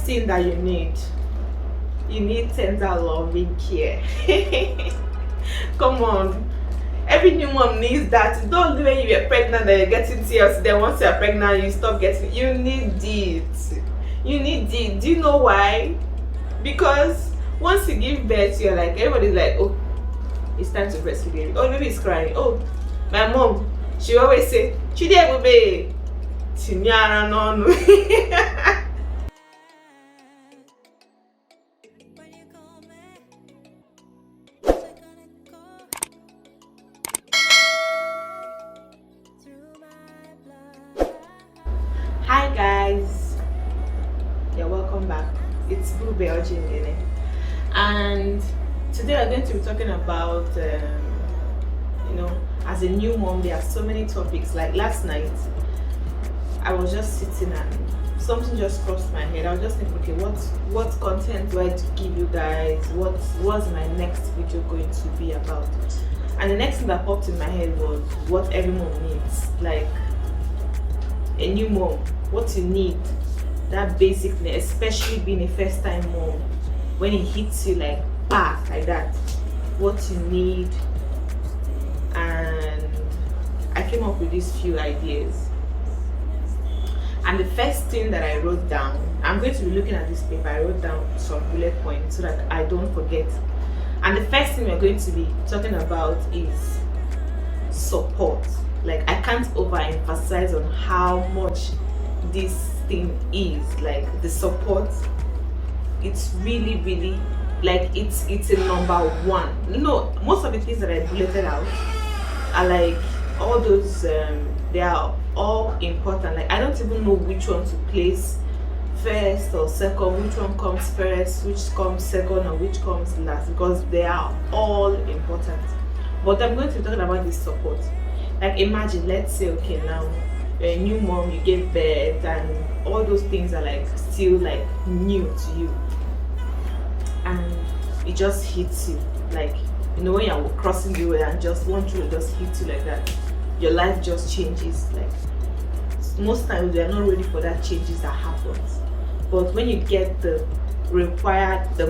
thing that you need tender loving care. Come on, every new mom needs that. Don't do when you were pregnant that you're getting tears, then once you're pregnant you stop getting. You need it. You need it. Do you know why? Because once you give birth, you're like, everybody's like, oh, it's time to breastfeed baby. Oh, baby is crying. Oh, my mom, she always say, Chide baby, Tinyana no. Hi guys, yeah, welcome back. It's EDOCHIE, and today we're going to be talking about as a new mom there are so many topics. Like last night I was just sitting and something just crossed my head. I was just thinking, okay, what content do I give you guys? What's my next video going to be about? And the next thing that popped in my head was what every mom needs. Like a new mom, what you need, that basic thing, especially being a first time mom, when it hits you like like that, what you need. And I came up with these few ideas, and the first thing that I wrote down, I'm going to be looking at this paper. I wrote down some bullet points so that I don't forget. And the first thing we're going to be talking about is support. Like, I can't overemphasize on how much this thing is. Like, the support, it's really like it's a number one. Most of the things that I bulleted out are like all those they are all important. Like, I don't even know which one to place first or second, which one comes first, which comes second, or which comes last, because they are all important. But I'm going to be talking about this support. Like, imagine, let's say, okay, now you're a new mom, you gave birth, and all those things are like still like new to you, and it just hits you. Like, when you're crossing the road and just one truth just hits you like that, your life just changes. Like, most times we are not ready for that changes that happens, but when you get the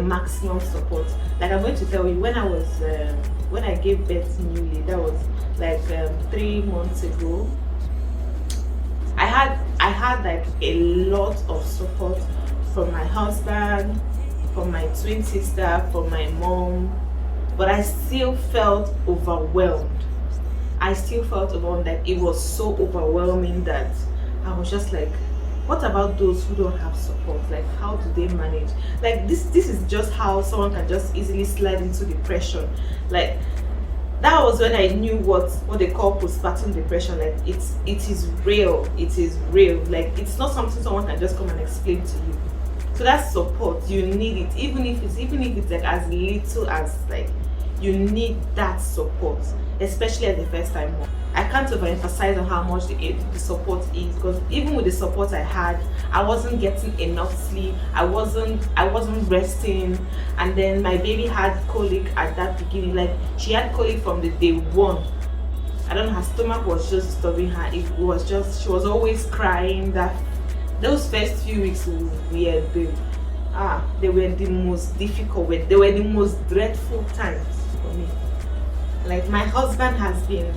maximum support, like I'm going to tell you, when I gave birth newly, that was like 3 months ago, I had like a lot of support from my husband, from my twin sister, from my mom, but I still felt overwhelmed. Like, it was so overwhelming that I was just like, what about those who don't have support? Like, how do they manage? Like, this is just how someone can just easily slide into depression. Like, that was when I knew what they call postpartum depression. Like, it is real. Like, it's not something someone can just come and explain to you. So that support, you need it, even if it's like as little as, like, you need that support, especially as the first time mom. I can't overemphasize on how much the support is, because even with the support I had, I wasn't getting enough sleep. I wasn't resting, and then my baby had colic at that beginning. Like, she had colic from the day one. I don't know, her stomach was just disturbing her. She was always crying. Those first few weeks they were the most difficult. They were the most dreadful times for me. Like, my husband has been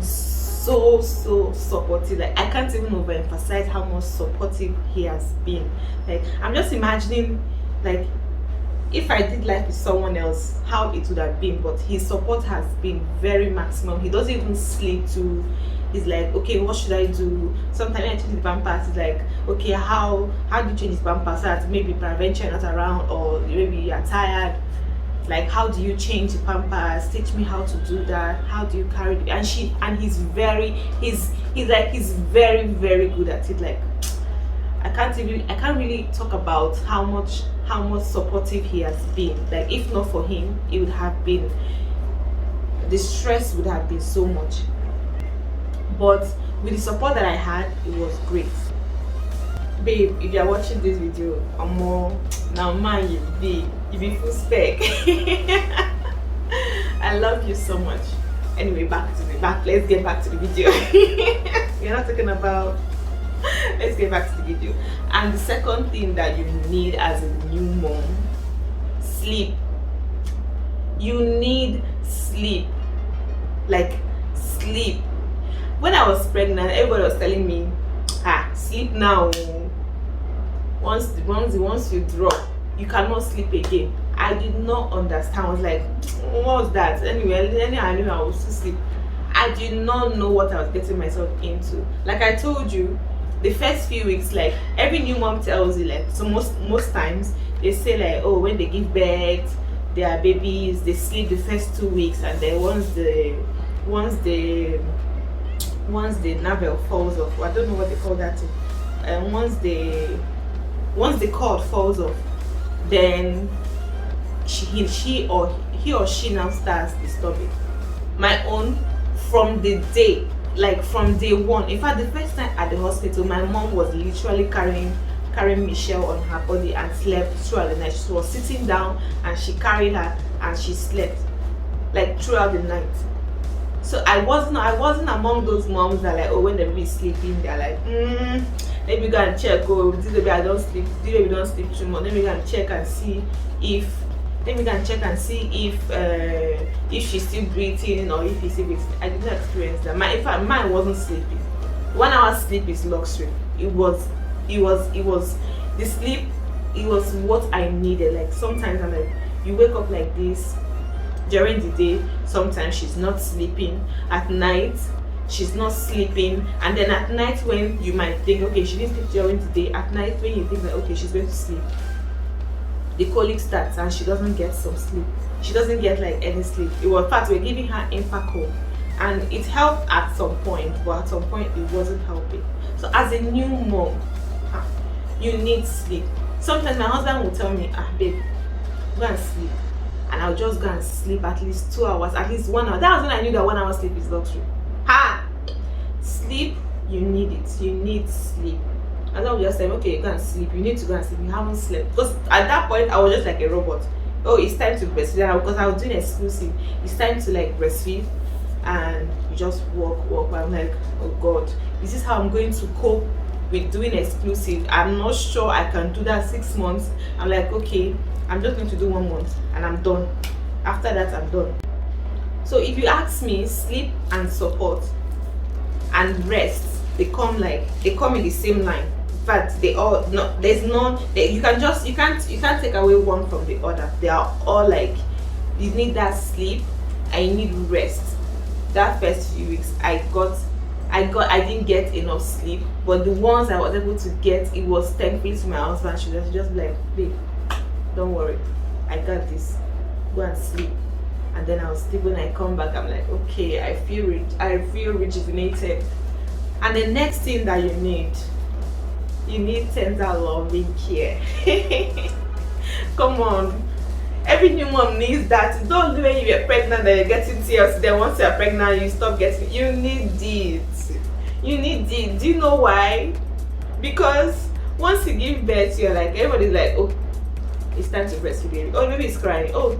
so supportive. Like, I can't even overemphasize how much supportive he has been. Like, I'm just imagining, like, if I did life with someone else, how it would have been. But his support has been very maximum. He doesn't even sleep too. He's like, okay, what should I do? Sometimes I change the pampers. He's like, okay, how do you change his pampers so that maybe prevention not around, or maybe you're tired? Like, how do you change the pampers? Teach me how to do that. How do you carry it? And he's very good at it. Like, I can't really talk about how much supportive he has been. Like, if not for him, it would have been, the stress would have been so much. But with the support that I had, it was great. Babe, if you're watching this video, I'm more now, man, you be full spec. I love you so much. Anyway, let's get back to the video. We're not talking about Let's get back to the video. And the second thing that you need as a new mom, sleep. You need sleep. Like sleep. When I was pregnant, everybody was telling me, sleep now. Once you drop, you cannot sleep again. I did not understand. I was like, what was that? Anyway, I knew I was to sleep. I did not know what I was getting myself into. Like I told you, the first few weeks, like every new mom tells you, like, so most times they say like, oh, when they give birth, their babies, they sleep the first 2 weeks, and then once the navel falls off, I don't know what they call that thing, and once the cord falls off, then he or she now starts disturbing. My own, from day one. In fact, the first time at the hospital, my mom was literally carrying Michelle on her body and slept throughout the night. She was sitting down and she carried her and she slept like throughout the night. So I wasn't among those moms that like, oh, when the baby is sleeping, they're like, let me go and check. Oh, this baby don't sleep too much. Let me go and check and see if she's still breathing or if he's still breathing. I did not experience that. In fact, mine wasn't sleeping. 1 hour sleep is luxury. It was the sleep. It was what I needed. Like sometimes I'm like, you wake up like this during the day. Sometimes she's not sleeping. At night, she's not sleeping. And then at night, when you might think, okay, she didn't sleep during the day. At night, when you think that, okay, she's going to sleep, the colic starts and she doesn't get some sleep. She doesn't get like any sleep. In fact, we're giving her Impacol, and it helped at some point, but at some point it wasn't helping. So as a new mom, you need sleep. Sometimes my husband will tell me, babe, go and sleep, and I'll just go and sleep at least 2 hours, at least 1 hour. That was when I knew that 1 hour sleep is luxury. Sleep, you need it. You need sleep. And then we just say, okay, go and sleep. You need to go and sleep. You haven't slept. Because at that point, I was just like a robot. Oh, it's time to breastfeed. Because I was doing exclusive. It's time to like breastfeed. And you just walk. I'm like, oh God, is this how I'm going to cope with doing exclusive? I'm not sure I can do that 6 months. I'm like, okay, I'm just going to do 1 month and I'm done. After that, I'm done. So if you ask me, sleep and support and rest, they come in the same line. But they all you can't take away one from the other. They are all like, you need that sleep and you need rest. That first few weeks I didn't get enough sleep, but the ones I was able to get, it was thankfully to my husband. She was just like, babe, don't worry, I got this, go and sleep. And then I'll sleep. When I come back, I'm like, okay, I feel rejuvenated. And the next thing that you need tender loving care. Come on, every new mom needs that. Don't do when you're pregnant that you're getting tears, then once you're pregnant you stop getting. You need it. Do you know why? Because once you give birth, you're like, everybody's like, oh, it's time to breastfeed baby. Oh, baby is crying. Oh,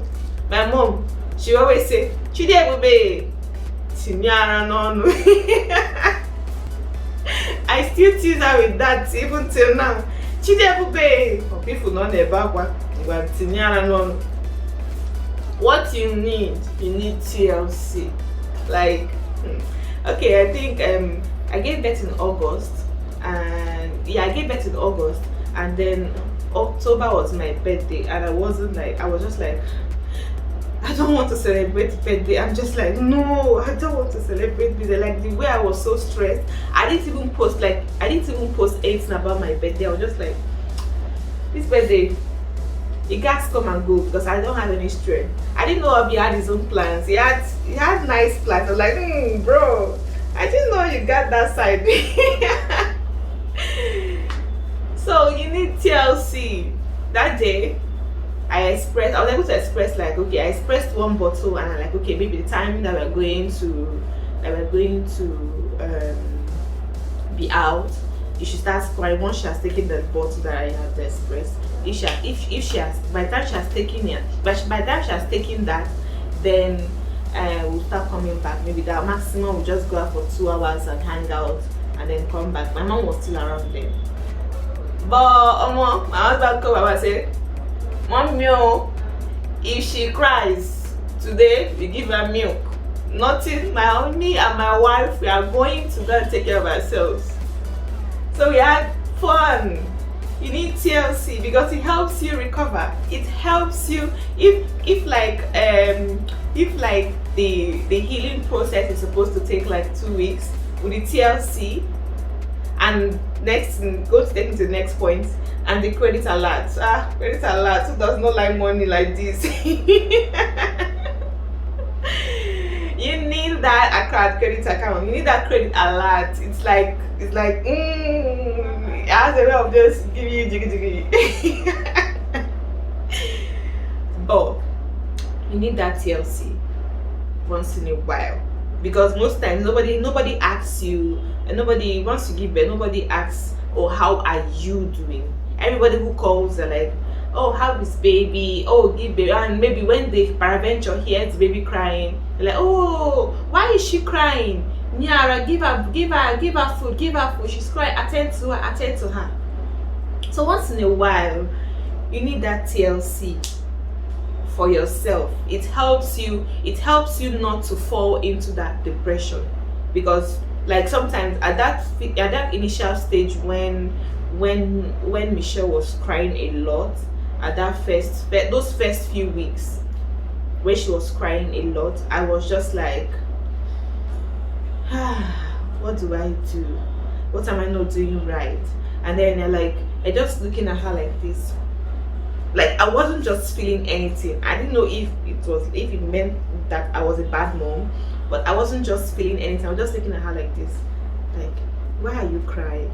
my mom, she always say, Chidebube, Tinyara no. I still tease her with that even till now. Chidebube, for people not about what Tinyara no. What you need TLC. Like, okay, I think I gave birth in August, and and then October was my birthday, and I was just like, I don't want to celebrate birthday. I'm just like, no, I don't want to celebrate birthday. Like the way I was so stressed, I didn't even post anything about my birthday. I was just like, this birthday, you guys come and go because I don't have any stress. I didn't know Obi had his own plans. He had nice plans. I was like, bro, I didn't know you got that side. So you need TLC. That day, I was able to express like, okay, I expressed 1 bottle, and I'm like, okay, maybe the time that we're going to be out, you should start crying once she has taken the bottle that I have to express. By the time she has taken that, then we'll start coming back. Maybe that maximum we'll just go out for 2 hours and hang out and then come back. My mom was still around then. But my husband come and say, Mommy, if she cries today, we give her milk. Nothing, me and my wife, we are going to go and take care of ourselves. So we had fun. You need TLC because it helps you recover. It helps you if like the healing process is supposed to take like 2 weeks with the TLC, and go to the next point, and the credit alert. Credit alert. Who does not like money like this? You need that credit account. You need that credit alert. It's like it has a way of just giving you jiggy. But you need that TLC once in a while, because most times nobody asks you, and nobody wants to give birth. Nobody asks, oh, how are you doing? Everybody who calls are like, oh, how is baby? Oh, give baby. And maybe when they peradventure hears baby crying, they're like, oh, why is she crying? Nyara, give her food. She's crying. Attend to her. So once in a while, you need that TLC for yourself. It helps you not to fall into that depression, because like sometimes at that initial stage when Michelle was crying a lot, at those first few weeks when she was crying a lot, I was just like, what do I do? What am I not doing right? And then I just looking at her like this. Like, I wasn't just feeling anything. I didn't know if it meant that I was a bad mom, but I wasn't just feeling anything. I was just looking at her like this. Like, why are you crying?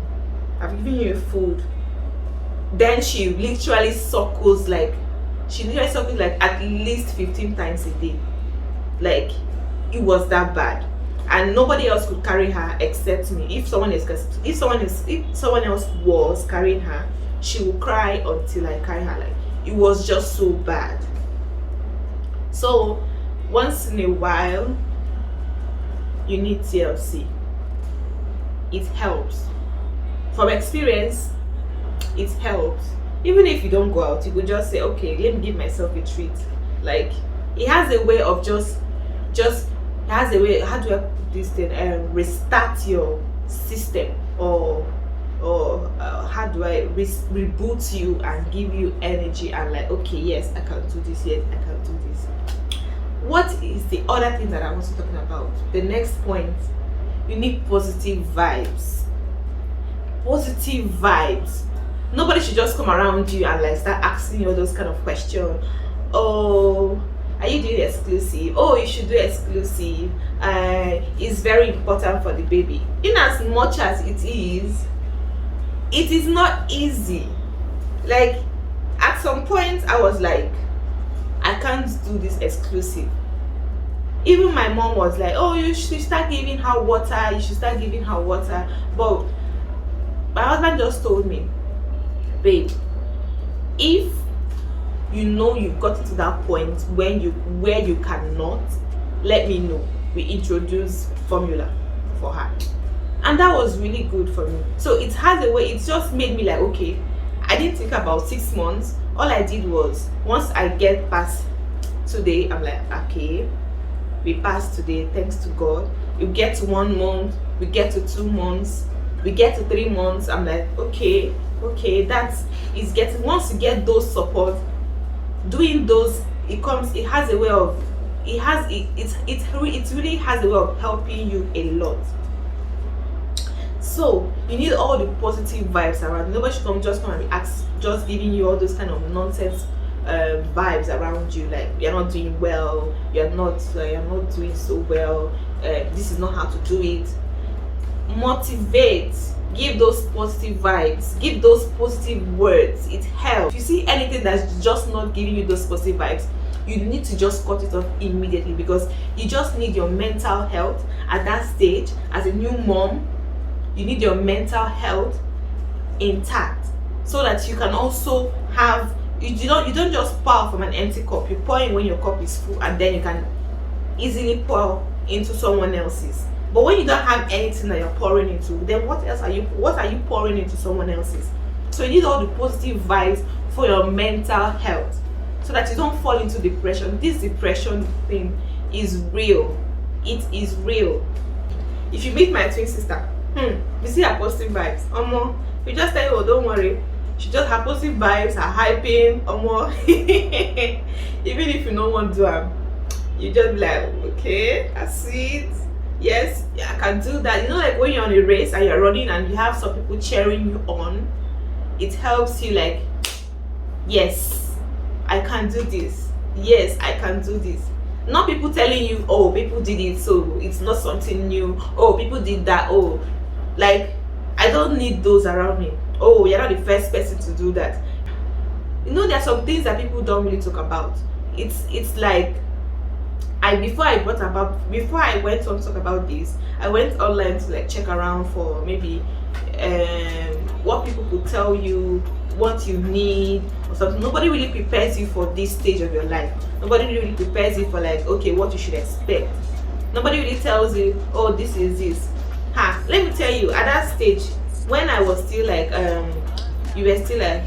I've given you food. Then she literally suckles like at least 15 times a day. Like, it was that bad. And nobody else could carry her except me. If someone else was carrying her, she would cry until I carry her. Like, it was just so bad. So once in a while, you need TLC. It helps. From experience, it helps. Even if you don't go out, you could just say, okay, let me give myself a treat. Like, it has a way of how do I put this thing? Restart your system, or how do I reboot you and give you energy and like, okay, yes, I can do this. Yes, I can do this. What is the other thing that I was talking about? The next point, you need positive vibes. Positive vibes. Nobody should just come around you and like start asking you all those kind of questions. Oh, are you doing exclusive? Oh, you should do exclusive. It's very important for the baby. In as much as it is not easy. Like, at some point I was like, I can't do this exclusive. Even my mom was like, oh, you should start giving her water. But my husband just told me, babe, if you know you've got to that point where you cannot, let me know. We introduce formula for her. And that was really good for me. So it has a way, it just made me like, okay, I didn't think about 6 months. All I did was, once I get past today, I'm like, okay, we passed today, thanks to God. You get to 1 month, we get to 2 months, we get to 3 months. I'm like, okay, that's is getting. Once you get those support, doing those, it has a way of, it really has a way of helping you a lot. So you need all the positive vibes around. Nobody should come and be just giving you all those kind of nonsense vibes around you, like you're not doing well, you're not doing so well, this is not how to do it. Motivate, give those positive vibes, give those positive words. It helps. If you see anything that's just not giving you those positive vibes, you need to just cut it off immediately, because you just need your mental health at that stage. As a new mom, you need your mental health intact, so that you can also have, you don't just pour from an empty cup. You pour in when your cup is full, and then you can easily pour into someone else's. But when you don't have anything that you're pouring into, then what are you pouring into someone else's? So you need all the positive vibes for your mental health, so that you don't fall into depression. This depression thing is real. It is real. If you meet my twin sister, you see her positive vibes, you just tell you, oh, don't worry, she just, her positive vibes, her hyping, even if you don't want to do them, you just be like, okay, I see it. Yes, I can do that. You know, like when you're on a race and you're running and you have some people cheering you on, it helps you, like, yes, I can do this. Yes, I can do this. Not people telling you, oh, people did it, so it's not something new. Oh, people did that. Oh, like, I don't need those around me. Oh, you're not the first person to do that. You know, there are some things that people don't really talk about. It's like, before I went on to talk about this, I went online to like check around for maybe what people could tell you, what you need or something. Nobody really prepares you for this stage of your life. Nobody really prepares you for, like, okay, what you should expect. Nobody really tells you, oh, this is this. Let me tell you, at that stage, when I was still like you were still like,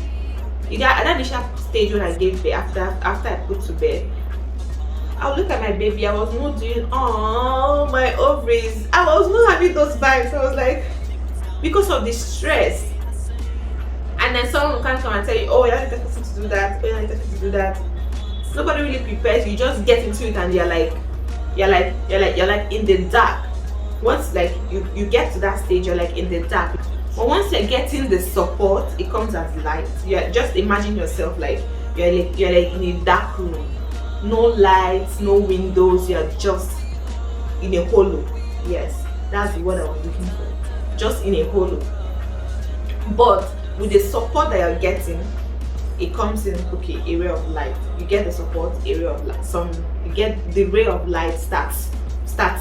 at that initial stage when I gave birth, after I put to bed, I would look at my baby. I was not doing, oh, my ovaries. I was not having those vibes. I was like, because of the stress. And then someone can come and tell you, oh, you're not the person to do that. Oh, you're not the person to do that. Nobody really prepares you. You just get into it and you're like in the dark. Once like you get to that stage, you're like in the dark. But once you're getting the support, it comes as light. You just imagine yourself like you're like in a dark room. No lights, no windows, you're just in a hollow. Yes, that's the word I was looking for. Just in a hollow. But with the support that you're getting, it comes in, okay, a ray of light. You get the support, a ray of light. You get the ray of light starts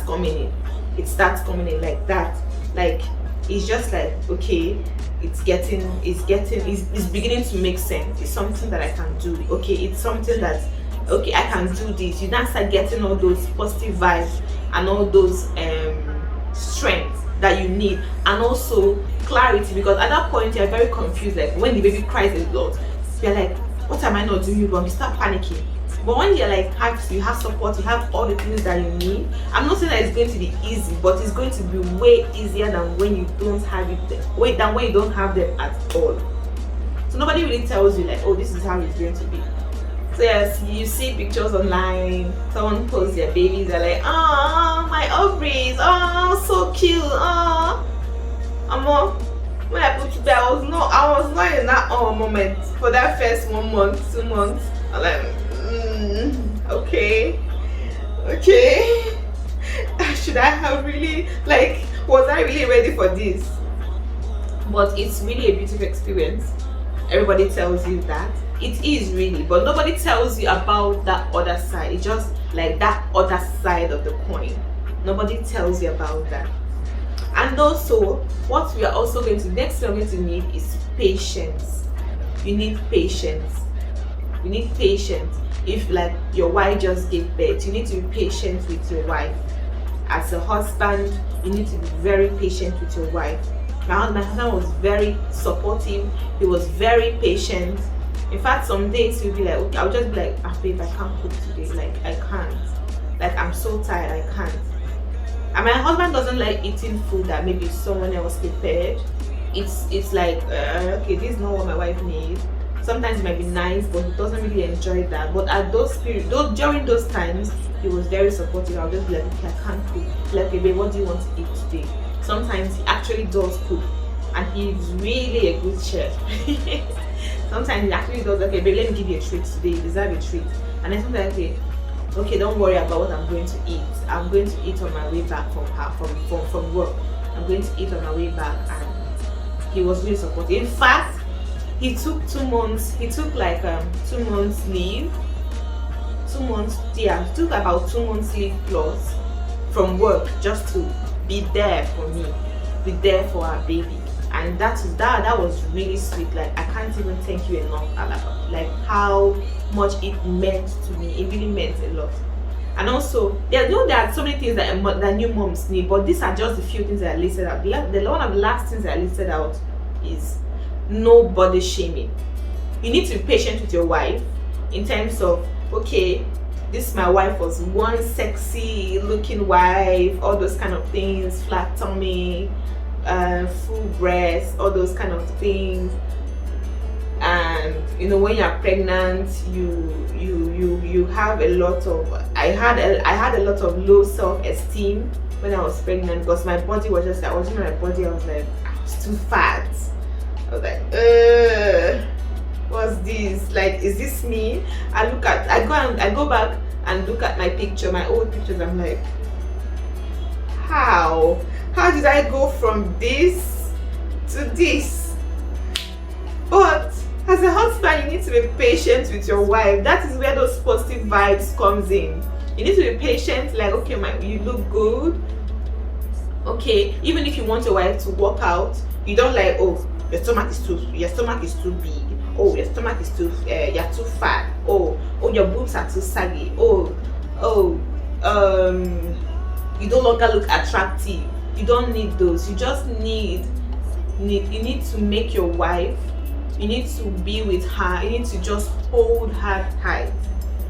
coming in. It starts coming in like that. Like, it's just like, okay, it's beginning to make sense. It's something that I can do. Okay, it's something that, okay, I can do this. You now start getting all those positive vibes and all those strengths that you need, and also clarity, because at that point you're very confused. Like when the baby cries a lot, you're like, what am I not doing wrong? You start panicking. But when you're like, you have support, you have all the things that you need. I'm not saying that it's going to be easy, but it's going to be way easier than when you don't have it, than when you don't have them at all. So nobody really tells you like, oh, this is how it's going to be. So yes, you see pictures online, someone posts their babies, they're like, oh, my ovaries, oh, so cute, oh. When I put to bed, I was not in that moment for that first 1 month, 2 months. I'm like, okay. Should I have really, like, was I really ready for this? But it's really a beautiful experience. Everybody tells you that. It is really, but nobody tells you about that other side. It's just like that other side of the coin. Nobody tells you about that. And also, what we are also going to, next thing we're going to need is patience. You need patience. You need patience. If like your wife just gave birth, you need to be patient with your wife. As a husband, you need to be very patient with your wife. My husband was very supportive. He was very patient. In fact, some days he'll be like, okay, I'll just be like, babe, I can't cook today. Like, I can't. Like, I'm so tired, I can't. And my husband doesn't like eating food that maybe someone else prepared. It's like, okay, this is not what my wife needs. Sometimes it might be nice, but he doesn't really enjoy that. But at during those times, he was very supportive. I'll just be like, okay, I can't cook. Like, okay, babe, what do you want to eat today? Sometimes he actually does cook, and he's really a good chef. Sometimes he actually does, okay, babe, let me give you a treat today. You deserve a treat. And then sometimes, okay, don't worry about what I'm going to eat. I'm going to eat on my way back from work. I'm going to eat on my way back. And he was really supportive. In fact, he took 2 months. He took like 2 months leave. 2 months, yeah, he took about 2 months leave plus from work just to be there for me, be there for our baby. And that was really sweet. Like, I can't even thank you enough, like how much it meant to me. It really meant a lot. And also, there are so many things that new moms need, but these are just the few things that I listed out. One of the last things that I listed out is no body shaming. You need to be patient with your wife in terms of, okay, this my wife was one sexy looking wife, all those kind of things, flat tummy, full breast, all those kind of things. And you know, when you're pregnant, you have a lot of, I had a lot of low self-esteem when I was pregnant, because my body was just, I was in my body, I was like, I was too fat. I was like, what's this? Like, is this me? I go back and look at my picture, my old pictures. I'm like, how did I go from this to this? But as a husband, you need to be patient with your wife. That is where those positive vibes comes in. You need to be patient, like, okay, you look good. Okay, even if you want your wife to work out, you don't like, oh, your stomach is too big. Oh, your stomach is too, you're too fat. Oh, your boobs are too saggy. Oh, you no longer look attractive. You don't need those. You just need you need to make your wife, you need to be with her, you need to just hold her tight.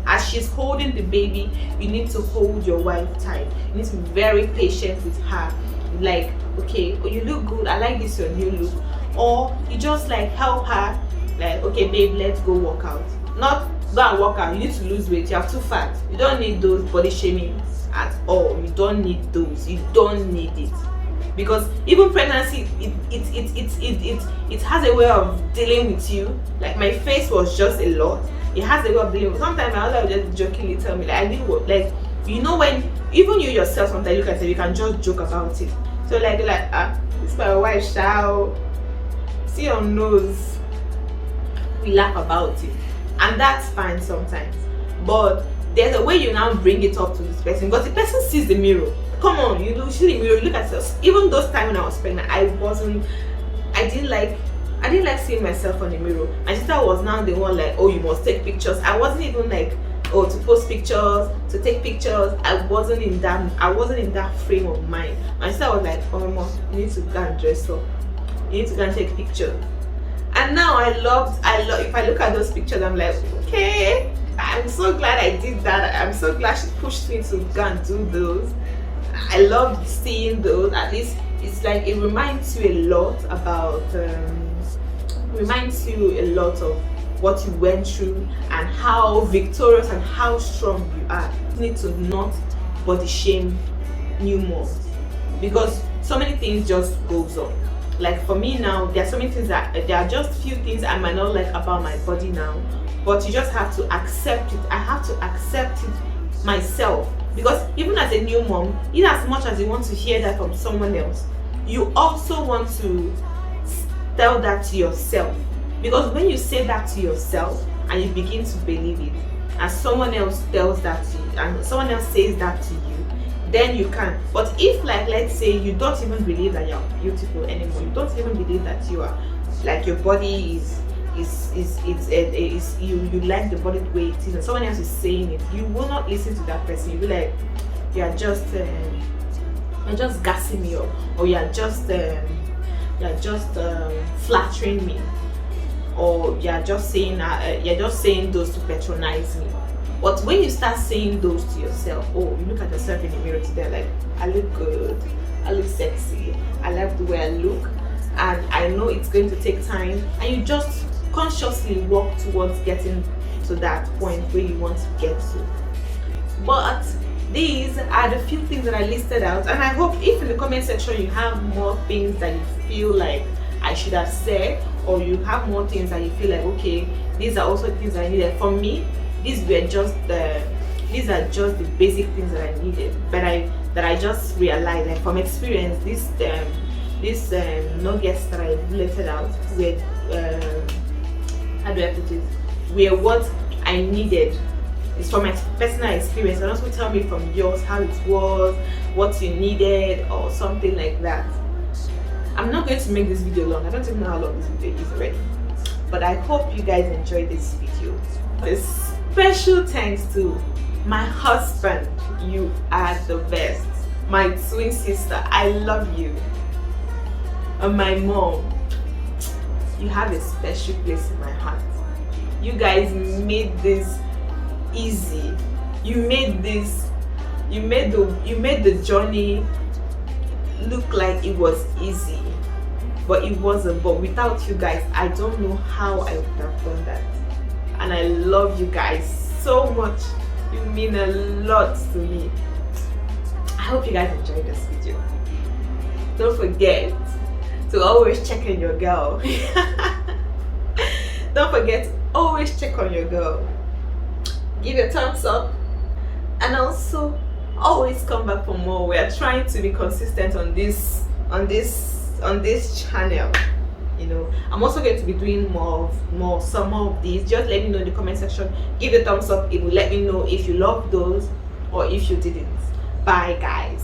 As she's holding the baby, you need to hold your wife tight. You need to be very patient with her. Like, okay, oh, you look good, I like this your new look. Or you just like help her, like, okay babe, let's go work out. Not go and work out, you need to lose weight, you're too fat. You don't need those body shaming at all. You don't need those. You don't need it. Because even pregnancy, it has a way of dealing with you. Like, my face was just a lot. It has a way of dealing with. Sometimes my mother will just jokingly tell me, like, I didn't work. Like, you know, when even you yourself sometimes you can say, you can just joke about it. So like, this is my wife, shall see your nose. We laugh about it, and that's fine sometimes. But there's a way you now bring it up to this person, because the person sees the mirror. Come on, you see the mirror, you look at yourself. Even those times when I was pregnant, I didn't like seeing myself on the mirror. My sister was now the one like, oh, you must take pictures. I wasn't even like, oh, to post pictures, to take pictures. I wasn't in that frame of mind. My sister was like, oh mom, you need to go and dress up. You need to go and take pictures. And now I love, if I look at those pictures, I'm like, okay, I'm so glad I did that. I'm so glad she pushed me to go and do those. I love seeing those. At least it's like, it reminds you a lot about, of what you went through and how victorious and how strong you are. You need to not body shame new moms, because so many things just goes on. Like for me now, there are so many things that, there are just few things I might not like about my body now, but you just have to accept it. I have to accept it myself, because even as a new mom, in as much as you want to hear that from someone else, you also want to tell that to yourself. Because when you say that to yourself and you begin to believe it, and someone else tells that to you, and someone else says that to you, then you can. But if, like, let's say you don't even believe that you're beautiful anymore, you don't even believe that you are, like, your body you like the body the way it is, and someone else is saying it, you will not listen to that person. You'll be like, you're just gassing me up, or you're just flattering me, or you're just saying those to patronize me. But when you start saying those to yourself, oh, you look at yourself in the mirror today, like, I look good, I look sexy, I like the way I look, and I know it's going to take time, and you just consciously walk towards getting to that point where you want to get to. But these are the few things that I listed out, and I hope if in the comment section you have more things that you feel like I should have said, or you have more things that you feel like, okay, these are also things I needed. For me, these are just the basic things that I needed, but that I just realized, like, from experience, these nuggets that I listed out with, how do I put it, were what I needed. It's from my personal experience, and also tell me from yours how it was, what you needed, or something like that. I'm not going to make this video long. I don't even know how long this video is already. But I hope you guys enjoyed this video. A special thanks to my husband. You are the best. My twin sister, I love you. And my mom, you have a special place in my heart. You guys made this easy. You made the journey look like it was easy, but it wasn't. But without you guys, I don't know how I would have done that. And I love you guys so much. You mean a lot to me. I hope you guys enjoyed this video. Don't forget to always check on your girl. Don't forget to always check on your girl. Give a thumbs up, and also always come back for more. We are trying to be consistent on this channel. You know, I'm also going to be doing some more of these. Just let me know in the comment section. Give a thumbs up. It will let me know if you love those or if you didn't. Bye guys.